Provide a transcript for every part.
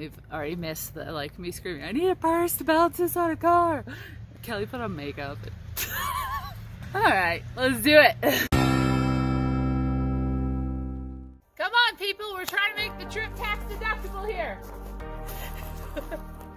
They've already missed the, like, me screaming, I need a purse to balance this on a car. Kelly put on makeup. All right, let's do it. Come on, people, we're trying to make the trip tax deductible here.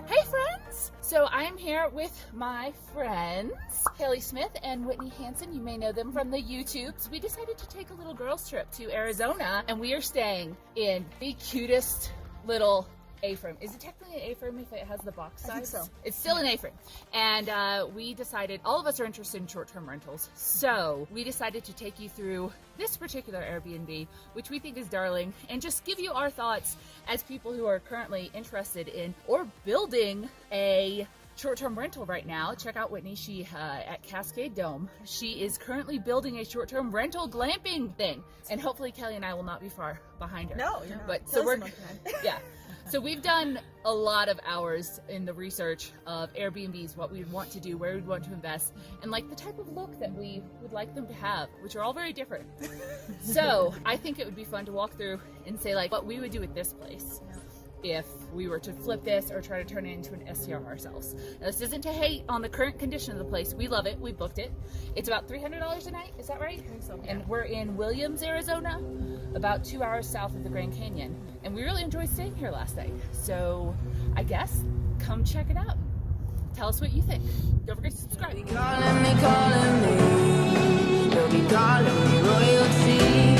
Hey, friends. So I'm here with my friends, Kelly Smith and Whitney Hansen. You may know them from the YouTubes. We decided to take a little girls trip to Arizona, and we are staying in the cutest little A-frame. Is it technically an A-frame if it has the box size? I think so. It's still an A-frame. And we decided, all of us are interested in short-term rentals, so we decided to take you through this particular Airbnb, which we think is darling, and just give you our thoughts as people who are currently interested in or building a short-term rental right now. Check out Whitney. She at Cascade Dome. She is currently building a short-term rental glamping thing, and hopefully Kelly and I will not be far behind her. No, you're not. But so we're yeah. So we've done a lot of hours in the research of Airbnbs, what we want to do, where we'd want to invest, and like the type of look that we would like them to have, which are all very different. So I think it would be fun to walk through and say like what we would do with this place if we were to flip this or try to turn it into an STR ourselves. Now, this isn't to hate on the current condition of the place. We love it. We booked it. It's about $300 a night. Is that right? I think so. And we're in Williams, Arizona, about 2 hours south of the Grand Canyon. And we really enjoyed staying here last night. So I guess come check it out. Tell us what you think. Don't forget to subscribe. Calling me, they'll be calling me royalty.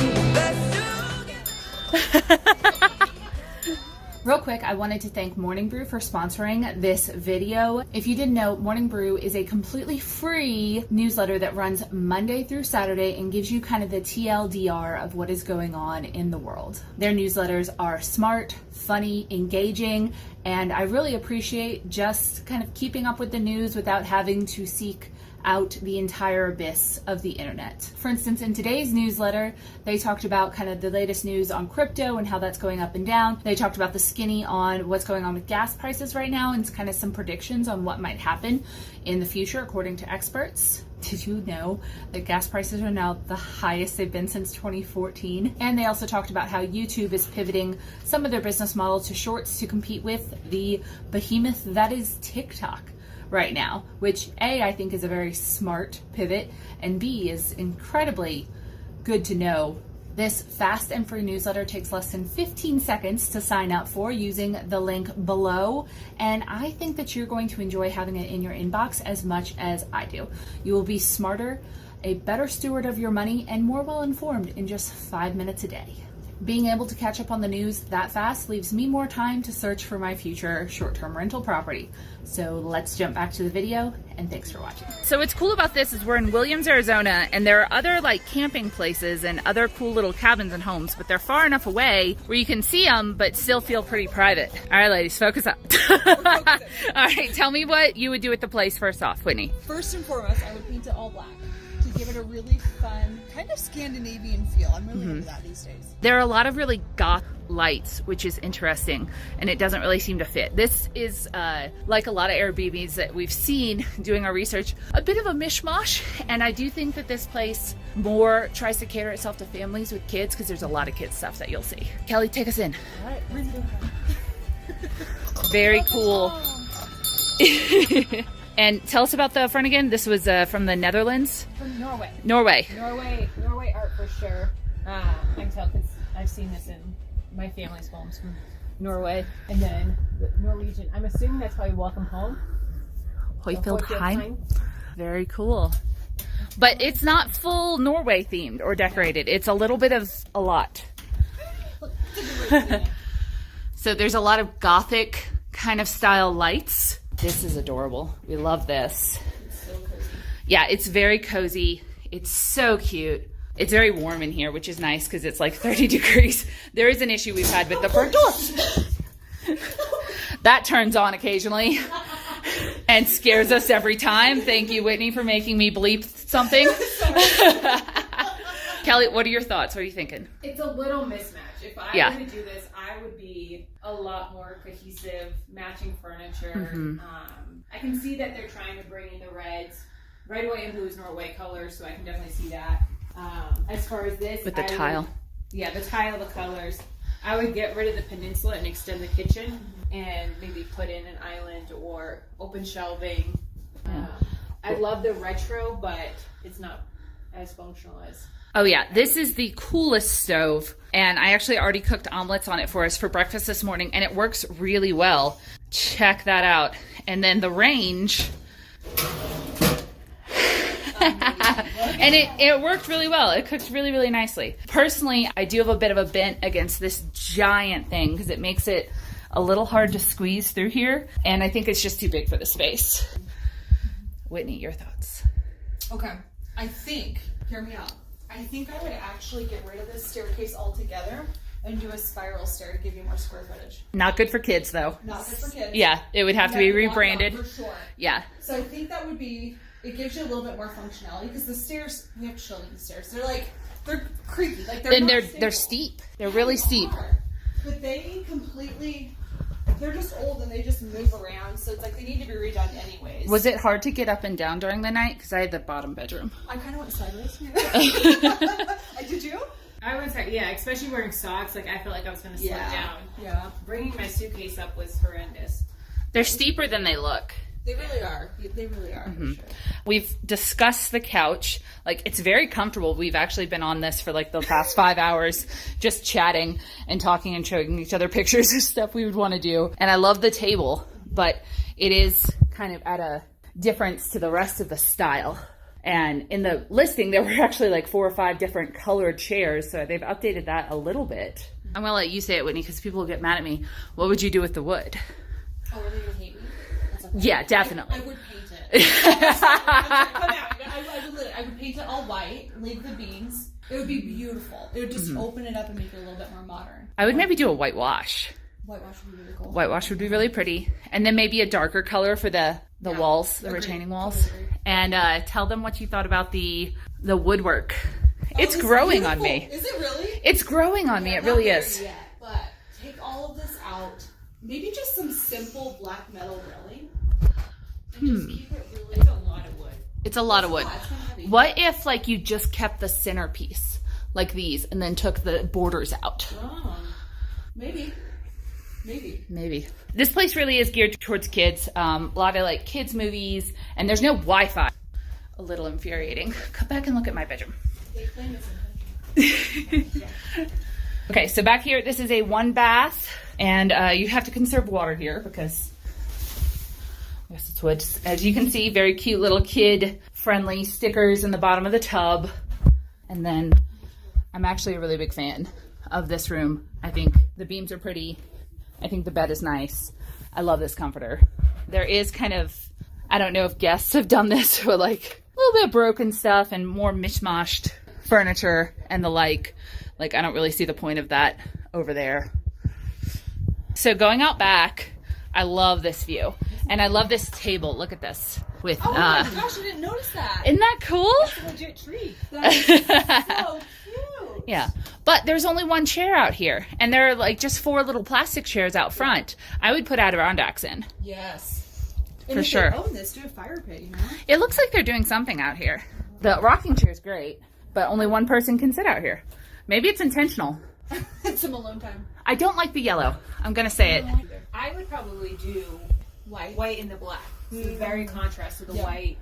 Real quick, I wanted to thank Morning Brew for sponsoring this video. If you didn't know, Morning Brew is a completely free newsletter that runs Monday through Saturday and gives you kind of the TLDR of what is going on in the world. Their newsletters are smart, funny, engaging, and I really appreciate just kind of keeping up with the news without having to seek out the entire abyss of the internet. For instance, in today's newsletter, they talked about kind of the latest news on crypto and how that's going up and down. They talked about the skinny on what's going on with gas prices right now and kind of some predictions on what might happen in the future according to experts. Did you know that gas prices are now the highest they've been since 2014? And they also talked about how YouTube is pivoting some of their business model to shorts to compete with the behemoth that is TikTok right now, which A, I think is a very smart pivot, and B, is incredibly good to know. This fast and free newsletter takes less than 15 seconds to sign up for using the link below, and I think that you're going to enjoy having it in your inbox as much as I do. You will be smarter, a better steward of your money, and more well-informed in just 5 minutes a day. Being able to catch up on the news that fast leaves me more time to search for my future short-term rental property. So let's jump back to the video, and thanks for watching. So what's cool about this is we're in Williams, Arizona, and there are other like camping places and other cool little cabins and homes, but they're far enough away where you can see them but still feel pretty private. All right, ladies, focus up. All right, tell me what you would do with the place first off, Whitney. First and foremost, I would paint it all black to give it a really fun, kind of Scandinavian feel. I'm really into that these days. There are a lot of really goth lights, which is interesting, and it doesn't really seem to fit. This is like a lot of Airbnbs that we've seen doing our research, a bit of a mishmash, and I do think that this place more tries to cater itself to families with kids because there's a lot of kids stuff that you'll see. Kelly, take us in. All right, we're gonna Very cool. And tell us about the front again. This was from the Netherlands? From Norway. Norway. Norway art for sure. I can tell because I've seen this in my family's homes from Norway. And then the Norwegian, I'm assuming that's probably Welcome Home. Hoyfieldheim. Very cool. But it's not full Norway themed or decorated. It's a little bit of a lot. So there's a lot of gothic kind of style lights. This is adorable. We love this. It's so cozy. Yeah, it's very cozy. It's so cute. It's very warm in here, which is nice because it's like 30 degrees. There is an issue we've had with the front door. That turns on occasionally and scares us every time. Thank you, Whitney, for making me bleep something. Kelly, what are your thoughts? What are you thinking? It's a little mismatch. If I were to do this, I would be a lot more cohesive, matching furniture. I can see that they're trying to bring in the reds. Red, white, and blue is Norway colors, so I can definitely see that. As far as this, With the tile. the tile, the colors. I would get rid of the peninsula and extend the kitchen and maybe put in an island or open shelving. I love the retro, but it's not as functional as... Oh yeah, this is the coolest stove, and I actually already cooked omelets on it for us for breakfast this morning, and it works really well. Check that out. And then the range... and it worked really well. It cooked really, really nicely. Personally, I do have a bit of a bent against this giant thing because it makes it a little hard to squeeze through here, and I think it's just too big for the space. Whitney, your thoughts? Okay, I think, hear me out. I think I would actually get rid of this staircase altogether and do a spiral stair to give you more square footage. Not good for kids, though. Not good for kids. Yeah, it would have to be rebranded. For sure. Yeah. So I think that would be, it gives you a little bit more functionality because the stairs, we have to show you the stairs. They're creepy. Like they're steep. They're really steep. But they completely, they're just old and they just move around. So it's like they need to be redone anyways. Was it hard to get up and down during the night? Because I had the bottom bedroom. I kind of went sideways. Did you? I would say, yeah, especially wearing socks. Like, I feel like I was going to slip down. Yeah. Bringing my suitcase up was horrendous. They're steeper than they look. They really are. They really are. For sure. We've discussed the couch. Like, it's very comfortable. We've actually been on this for like the past 5 hours, just chatting and talking and showing each other pictures of stuff we would want to do. And I love the table, but it is kind of at a difference to the rest of the style. And in the listing, there were actually like 4 or 5 different colored chairs. So they've updated that a little bit. I'm going to let you say it, Whitney, because people will get mad at me. What would you do with the wood? Oh, are they going to hate me? Yeah, definitely. I would paint it. I would paint it all white, leave the beams. It would be beautiful. It would just open it up and make it a little bit more modern. I would maybe do a whitewash. Whitewash would be really cool. Whitewash would be really pretty. And then maybe a darker color for the walls, the retaining walls. Totally. And tell them what you thought about the woodwork. It's growing beautiful. On me. Is it really? It's growing on me. It really is. Yet, but take all of this out. Maybe just some simple black metal railing. And just keep it really... It's a lot of wood. It's a lot of wood. What if like you just kept the centerpiece like these and then took the borders out? Oh, maybe. This place really is geared towards kids. A lot of like kids movies, and there's no Wi-Fi. A little infuriating. Come back and look at my bedroom. They claim it's intentional. Okay, so back here, this is a 1 bath, and you have to conserve water here because I guess it's wood. As you can see, very cute little kid-friendly stickers in the bottom of the tub. And then I'm actually a really big fan of this room. I think the beams are pretty. I think the bed is nice. I love this comforter. There is kind of, I don't know if guests have done this, but like a little bit of broken stuff and more mishmashed furniture and the like. Like, I don't really see the point of that over there. So going out back, I love this view. And I love this table. Look at this. With, oh my gosh, I didn't notice that. Isn't that cool? That's a legit tree. That's so cute. Yeah. But there's only 1 chair out here. And there are like just 4 little plastic chairs out front. I would put Adirondacks in. Yes. For sure. Oh, this do a fire pit, you know? It looks like they're doing something out here. The rocking chair is great, but only 1 person can sit out here. Maybe it's intentional. It's some alone time. I don't like the yellow. I'm going to say it. I would probably do white in the black. So very contrast to the white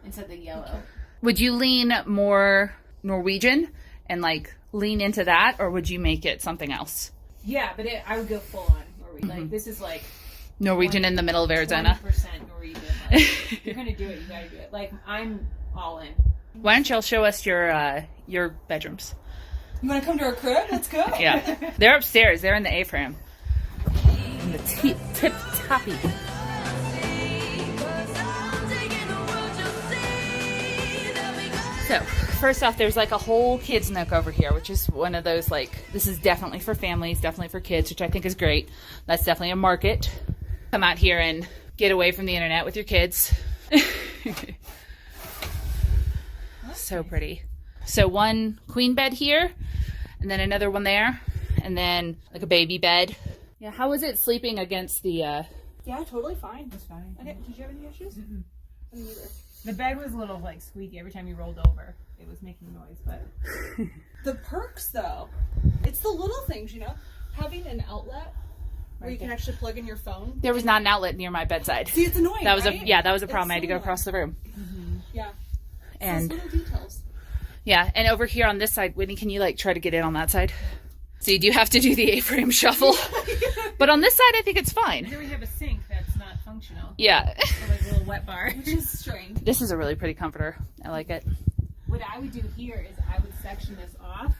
instead of the yellow. Okay. Would you lean more Norwegian and like lean into that, or would you make it something else? Yeah, but I would go full on Norwegian. Like, this is like Norwegian in the middle of Arizona. 20% Norwegian. Like, you're gonna do it, you gotta do it. Like, I'm all in. Why don't y'all show us your bedrooms? You want to come to our crib? Let's go. Yeah, they're upstairs. They're in the A-frame. In the tip-toppy. So, first off, there's like a whole kids nook over here, which is one of those like, this is definitely for families, definitely for kids, which I think is great. That's definitely a market. Come out here and get away from the internet with your kids. So pretty. So 1 queen bed here, and then another one there, and then like a baby bed. Yeah, how was it sleeping against the... Yeah, totally fine. It's fine. Did you have any issues? Mm-mm. I didn't either. The bed was a little like squeaky every time you rolled over. It was making noise, but the perks though, it's the little things, you know. Having an outlet where you can actually plug in your phone. There was not an outlet near my bedside. See, it's annoying. That was right? that was a problem. It's I had to go so across the room. Yeah. And Those little details. yeah, and over here on this side, Whitney, can you like try to get in on that side? So you do have to do the A-frame shuffle. But on this side, I think it's fine. Here we have a sink that's not functional. Yeah. So like a little wet bar. Which is strange. This is a really pretty comforter. I like it. What I would do here is I would section this off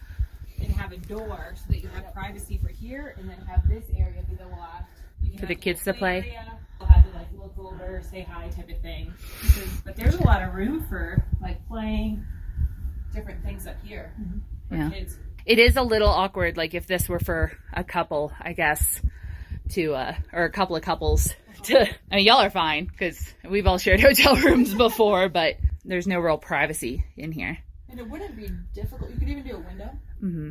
and have a door so that you have privacy for here, and then have this area be the loft. You can For have the a kids little to play. area. You'll have to like look over, say hi type of thing. But there's a lot of room for like playing different things up here for Yeah. kids. It is a little awkward, like if this were for a couple, I guess, to, or a couple of couples to, I mean, y'all are fine because we've all shared hotel rooms before, but there's no real privacy in here. And it wouldn't be difficult. You could even do a window.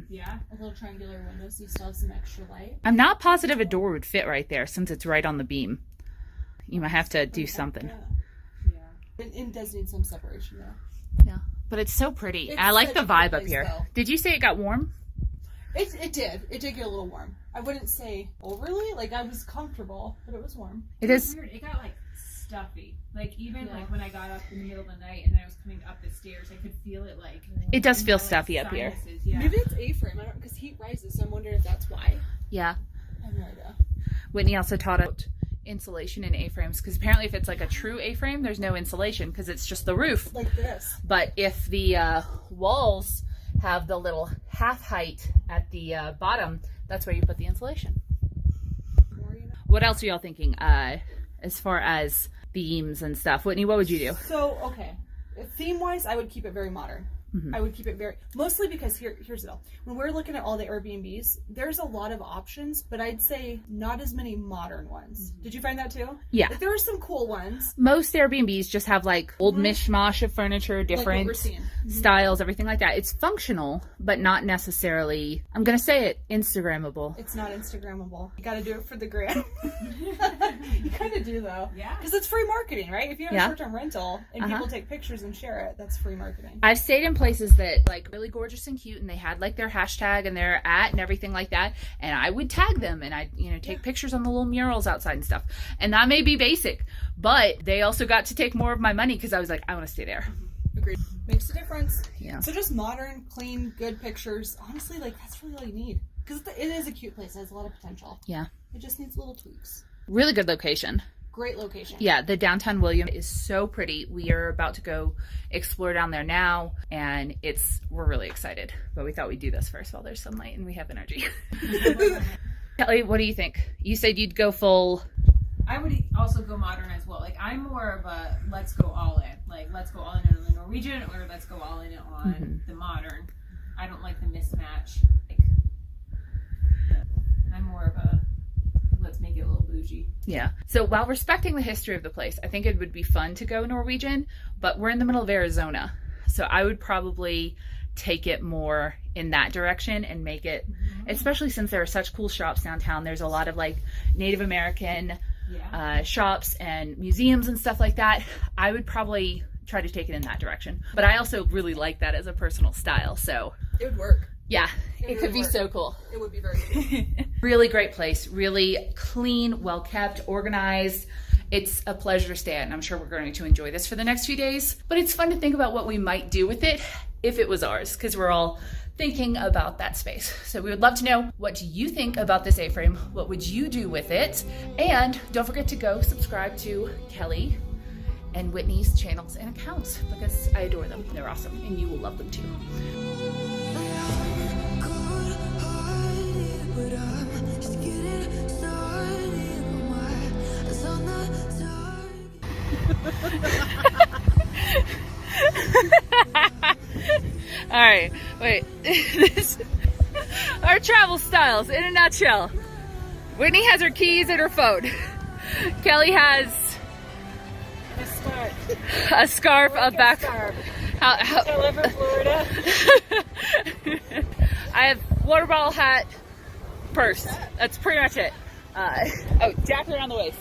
Yeah. A little triangular window so you still have some extra light. I'm not positive a door would fit right there since it's right on the beam. You might have to do something. Yeah. It does need some separation though. Yeah. But it's so pretty. It's I like such the a good vibe up place, here. though. Did you say it got warm? It did. It did get a little warm. I wouldn't say overly. Like, I was comfortable, but it was warm. It It was is. weird. It got like stuffy. Like even Yeah. like when I got up in the middle of the night and then I was coming up the stairs, I could feel it like. It does feel my, like, stuffy up here. sinuses. Yeah. Maybe it's A-frame. I don't, because heat rises, so I'm wondering if that's why. Yeah. I have no idea. Whitney also taught us insulation in A-frames because apparently if it's like a true A-frame, there's no insulation because it's just the roof. Like this. But if the walls have the little half height at the bottom, that's where you put the insulation. More, you know? What else are y'all thinking as far as beams and stuff? Whitney, what would you do? So, okay. Theme-wise, I would keep it very modern. I would keep it very, mostly because here's the deal. When we're looking at all the Airbnbs, there's a lot of options, but I'd say not as many modern ones. Did you find that too? Yeah. Like, there are some cool ones. Most Airbnbs just have like old mishmash of furniture, Like what different we're seeing. styles, everything like that. It's functional, but not necessarily, I'm going to say it, Instagrammable. It's not Instagrammable. You gotta do it for the gram. You kind of do though. Yeah. Because it's free marketing, right? If you have Yeah. a short-term rental and people take pictures and share it, that's free marketing. I've stayed in places that like really gorgeous and cute and they had like their hashtag and their @ and everything like that, and I would tag them and I'd take pictures on the little murals outside and stuff, and that may be basic, but they also got to take more of my money because I was like, I want to stay there. Agreed. Makes a difference. Yeah. So just modern, clean, good pictures. Honestly, like that's really all you need. Because it is a cute place. It has a lot of potential. Yeah, It just needs little tweaks. really good location. Great location. Yeah, the downtown William is so pretty. We are about to go explore down there now, and we're really excited. But we thought we'd do this first while there's sunlight and we have energy. Kelly, what do you think? You said you'd go full. I would also go modern as well. Like I'm more of a let's go all in. Like let's go all in on the Norwegian or let's go all in on the modern. I don't like the mismatch. Like, I'm more of a let's make it a little bougie. Yeah. So while respecting the history of the place, I think it would be fun to go Norwegian, but we're in the middle of Arizona. So I would probably take it more in that direction and make it, especially since there are such cool shops downtown. There's a lot of like Native American shops and museums and stuff like that. I would probably try to take it in that direction. But I also really like that as a personal style. So It would work. yeah, it really could be work. so cool. It would be very cool. Really great place, really clean, well kept, organized. It's a pleasure to stay at, and I'm sure we're going to enjoy this for the next few days. But it's fun to think about what we might do with it if it was ours, because we're all thinking about that space. So we would love to know, what do you think about this A-frame? What would you do with it? And don't forget to go subscribe to Kelly and Whitney's channels and accounts, because I adore them. They're awesome, and you will love them too. All right, wait. Our travel styles in a nutshell. Whitney has her keys and her phone. Kelly has a scarf, a back. I live in Florida. I have water bottle, hat, purse. That's pretty much it. Jacket around the waist.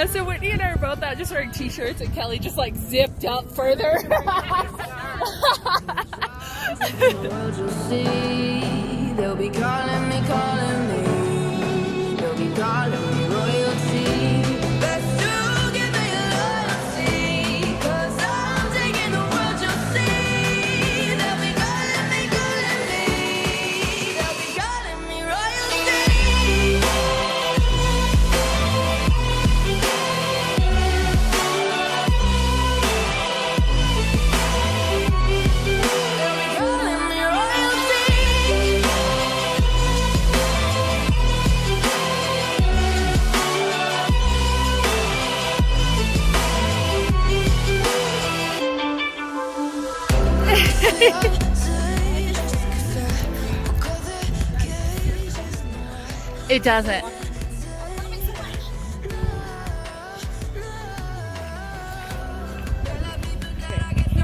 Yeah, so Whitney and I are both out just wearing t-shirts, and Kelly just like zipped up further. The world you'll see, they'll be calling me. They'll be calling me royalty. Best to give me loyalty, 'cause I'm taking the world you'll see. They'll be calling me. They'll be calling me royalty. It doesn't.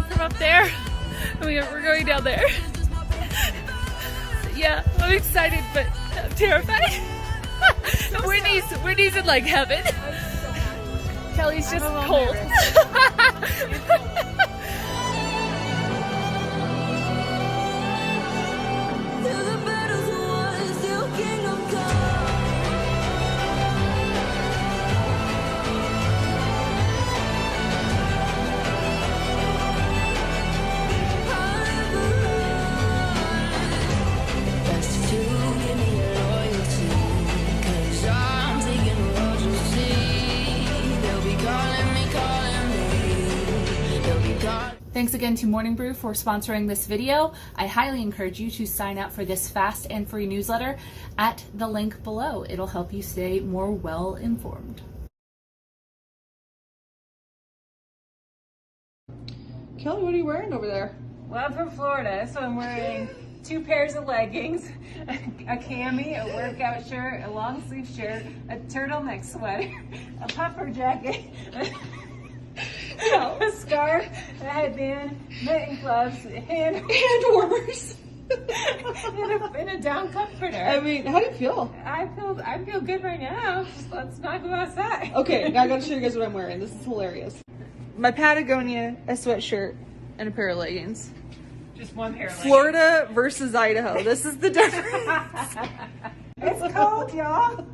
From up there, and we're going down there. Yeah, I'm excited, but I'm terrified. Whitney's in like heaven. Kelly's just cold. Thanks again to Morning Brew for sponsoring this video. I highly encourage you to sign up for this fast and free newsletter at the link below. It'll help you stay more well informed. Kelly, what are you wearing over there? Well, I'm from Florida, so I'm wearing 2 pairs of leggings, a cami, a workout shirt, a long sleeve shirt, a turtleneck sweater, a puffer jacket, a scarf, a headband, mitting gloves, hand warmers, and a down comforter. I mean, how do you feel? I feel good right now. Just let's not go outside. Okay, now I gotta show you guys what I'm wearing. This is hilarious. My Patagonia, a sweatshirt, and a pair of leggings. Just one pair of leggings. Florida versus Idaho. This is the difference. It's cold, y'all.